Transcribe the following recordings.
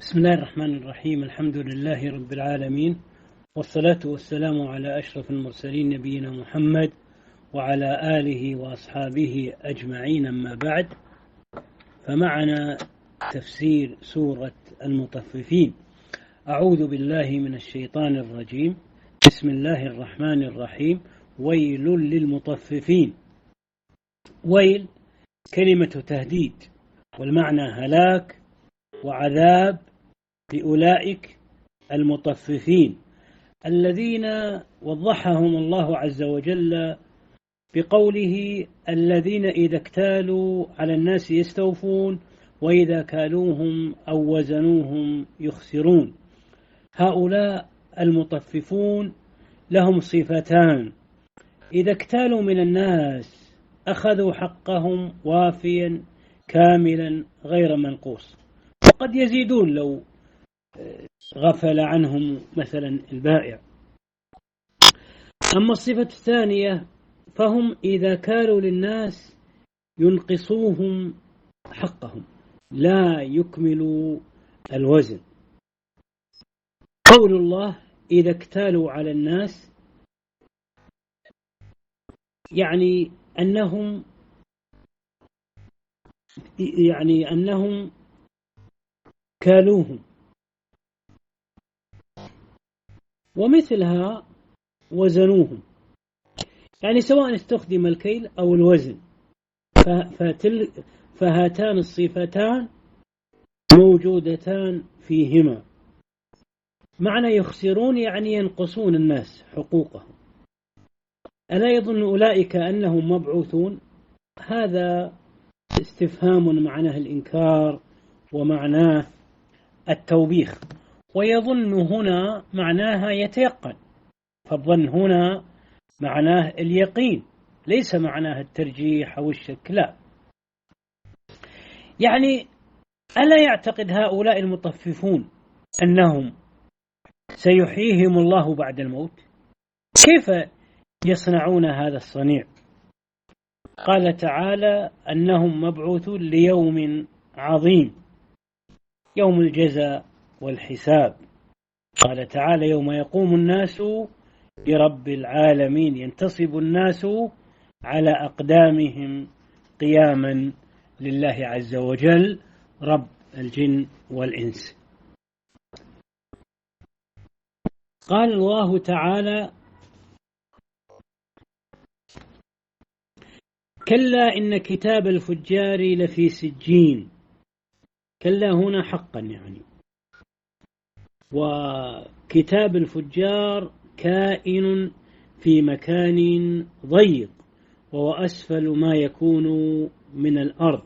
بسم الله الرحمن الرحيم. الحمد لله رب العالمين، والصلاة والسلام على أشرف المرسلين نبينا محمد وعلى آله وأصحابه أجمعين. أما بعد، فمعنا تفسير سورة المطففين. أعوذ بالله من الشيطان الرجيم. بسم الله الرحمن الرحيم. ويل للمطففين. ويل كلمة تهديد، والمعنى هلاك وعذاب لأولئك المطففين الذين وضحهم الله عز وجل بقوله: الذين إذا اكتالوا على الناس يستوفون وإذا كالوهم أو وزنوهم يخسرون. هؤلاء المطففون لهم صفتان: إذا اكتالوا من الناس أخذوا حقهم وافيا كاملا غير منقوص، وقد يزيدون لو غفل عنهم مثلا البائع. أما الصفة الثانية فهم إذا كالوا للناس ينقصوهم حقهم، لا يكملوا الوزن. قول الله إذا اكتالوا على الناس يعني أنهم كالوهم، ومثلها وزنوهم، يعني سواء استخدم الكيل أو الوزن، فهاتان الصفتان موجودتان فيهما. معنى يخسرون يعني ينقصون الناس حقوقهم. ألا يظن أولئك أنهم مبعوثون؟ هذا استفهام معناه الإنكار ومعناه التوبيخ، ويظن هنا معناها يتيقن، فالظن هنا معناه اليقين، ليس معناه الترجيح أو الشك، لا. يعني ألا يعتقد هؤلاء المطففون أنهم سيحييهم الله بعد الموت؟ كيف يصنعون هذا الصنيع؟ قال تعالى أنهم مبعوثون ليوم عظيم، يوم الجزاء والحساب. قال تعالى يوم يقوم الناس لرب العالمين، ينتصب الناس على أقدامهم قياما لله عز وجل رب الجن والإنس. قال الله تعالى: كلا إن كتاب الفجار لفي سجين. كلا هنا حقا يعني، وكتاب الفجار كائن في مكان ضيق، وهو أسفل ما يكون من الأرض،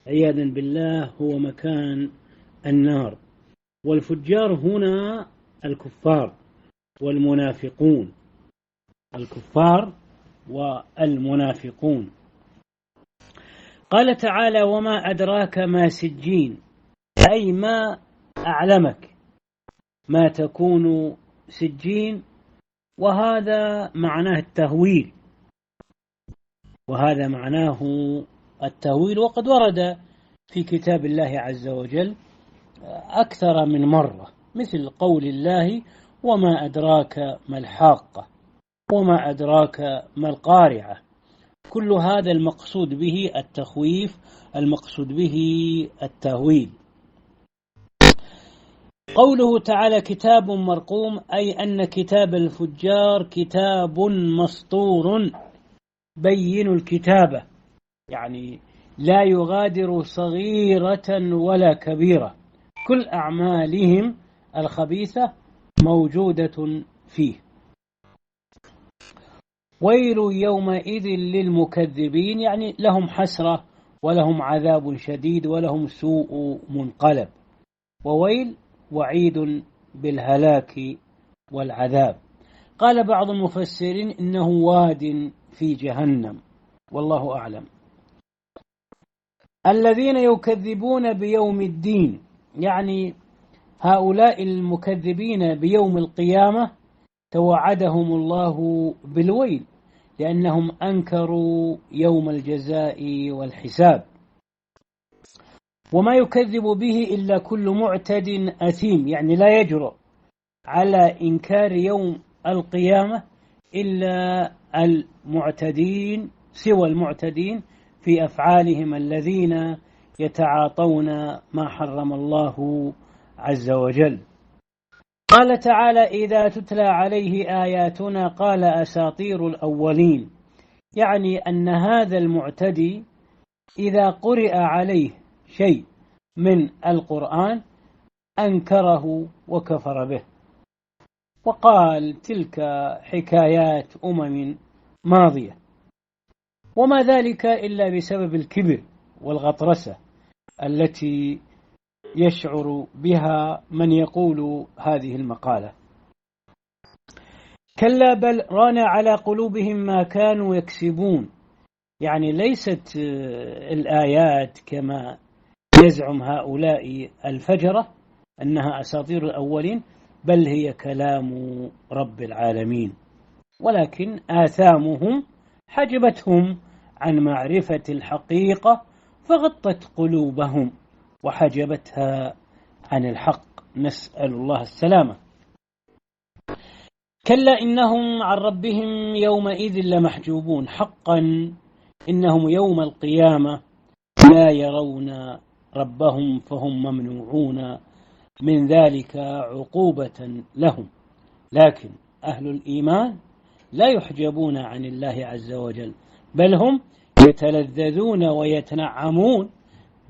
عياذا بالله هو مكان النار. والفجار هنا الكفار والمنافقون، الكفار والمنافقون. قال تعالى: وما أدراك ما سجين، أي ما أعلمك ما تكون سجين، وهذا معناه التهويل، وهذا معناه التهويل، وقد ورد في كتاب الله عز وجل أكثر من مرة، مثل قول الله: وما أدراك ما الحاقة، وما أدراك ما القارعة. كل هذا المقصود به التخويف، المقصود به التهويل. قوله تعالى كتاب مرقوم، أي أن كتاب الفجار كتاب مسطور بين الكتابة، يعني لا يغادر صغيرة ولا كبيرة، كل أعمالهم الخبيثة موجودة فيه. ويل يومئذ للمكذبين، يعني لهم حسرة ولهم عذاب شديد ولهم سوء منقلب. وويل وعيد بالهلاك والعذاب. قال بعض المفسرين إنه واد في جهنم، والله أعلم. الذين يكذبون بيوم الدين، يعني هؤلاء المكذبين بيوم القيامة توعدهم الله بالويل، لأنهم أنكروا يوم الجزاء والحساب. وما يكذب به إلا كل معتد أثيم، يعني لا يجرؤ على إنكار يوم القيامة إلا المعتدين، سوى المعتدين في أفعالهم الذين يتعاطون ما حرم الله عز وجل. قال تعالى: إذا تتلى عليه آياتنا قال أساطير الأولين، يعني أن هذا المعتدي إذا قرئ عليه شيء من القرآن أنكره وكفر به، وقال تلك حكايات ماضية، وما ذلك إلا بسبب الكبر والغطرسة التي يشعر بها من يقول هذه المقالة. كلا بل ران على قلوبهم ما كانوا يكسبون، يعني ليست الآيات كما يزعم هؤلاء الفجرة أنها أساطير الأولين، بل هي كلام رب العالمين، ولكن آثامهم حجبتهم عن معرفة الحقيقة فغطت قلوبهم وحجبتها عن الحق، نسأل الله السلامة. كلا إنهم عن ربهم يومئذ لمحجوبون، حقا إنهم يوم القيامة لا يرون ربهم فهم ممنوعون من ذلك عقوبة لهم، لكن أهل الإيمان لا يحجبون عن الله عز وجل، بل هم يتلذذون ويتنعمون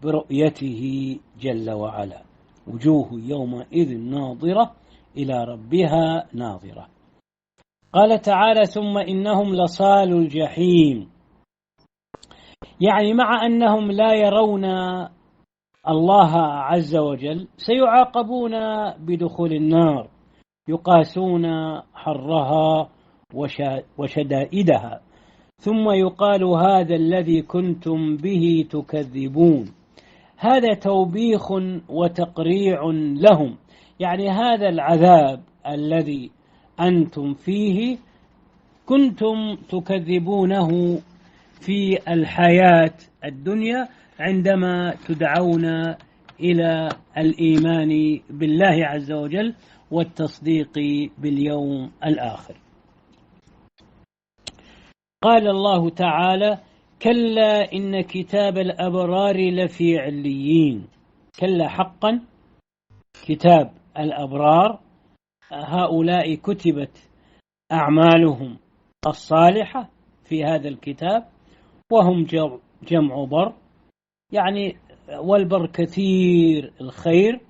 برؤيته جل وعلا. وجوه يومئذ ناظرة إلى ربها ناظرة. قال تعالى: ثم إنهم لصال الجحيم، يعني مع أنهم لا يرون الله عز وجل سيعاقبون بدخول النار، يقاسون حرها وشدائدها، ثم يقال هذا الذي كنتم به تكذبون. هذا توبيخ وتقريع لهم، يعني هذا العذاب الذي أنتم فيه كنتم تكذبونه في الحياة الدنيا عندما تدعون إلى الإيمان بالله عز وجل والتصديق باليوم الآخر. قال الله تعالى: كلا إن كتاب الأبرار لفي عليين. كلا حقا كتاب الأبرار، هؤلاء كتبت أعمالهم الصالحة في هذا الكتاب، وهم جمع بر، يعني والبر كثير الخير،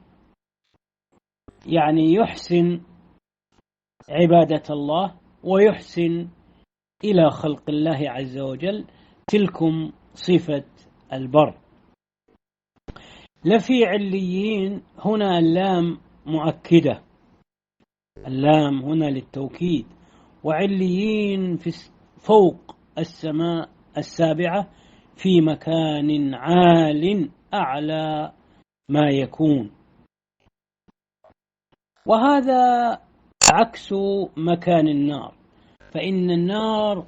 يعني يحسن عبادة الله ويحسن إلى خلق الله عز وجل، تلكم صفة البر. لفي عليين هنا اللام مؤكدة، اللام هنا للتوكيد، وعليين فوق السماء السابعة في مكان عال أعلى ما يكون، وهذا عكس مكان النار، فإن النار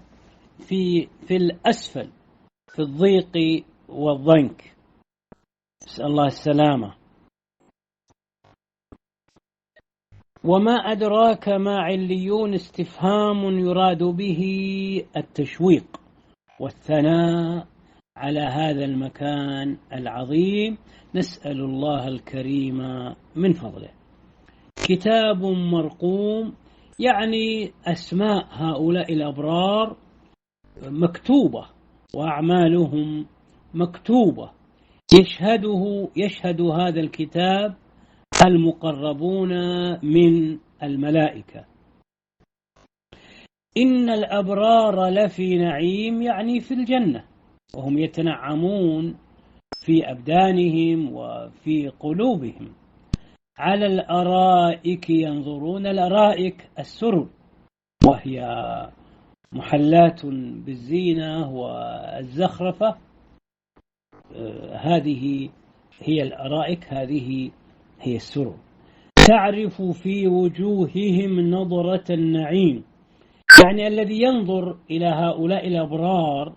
في الأسفل في الضيق والضنك، نسأل الله السلامة. وما أدراك ما عليون، استفهام يراد به التشويق والثناء على هذا المكان العظيم، نسأل الله الكريم من فضله. كتاب مرقوم، يعني أسماء هؤلاء الأبرار مكتوبة وأعمالهم مكتوبة، يشهد هذا الكتاب المقربون من الملائكة. إن الأبرار لفي نعيم، يعني في الجنة، وهم يتنعمون في أبدانهم وفي قلوبهم، على الأرائك ينظرون. الأرائك السرر، وهي محلات بالزينة والزخرفة، هذه هي الأرائك، هذه هي السرر. تعرف في وجوههم نظرة النعيم، يعني الذي ينظر إلى هؤلاء الأبرار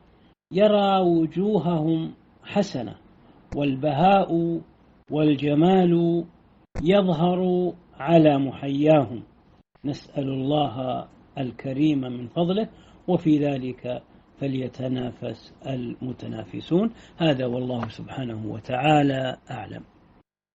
يرى وجوههم حسنة والبهاء والجمال يظهر على محياهم. نسأل الله الكريم من فضله، وفي ذلك فليتنافس المتنافسون. هذا والله سبحانه وتعالى أعلم.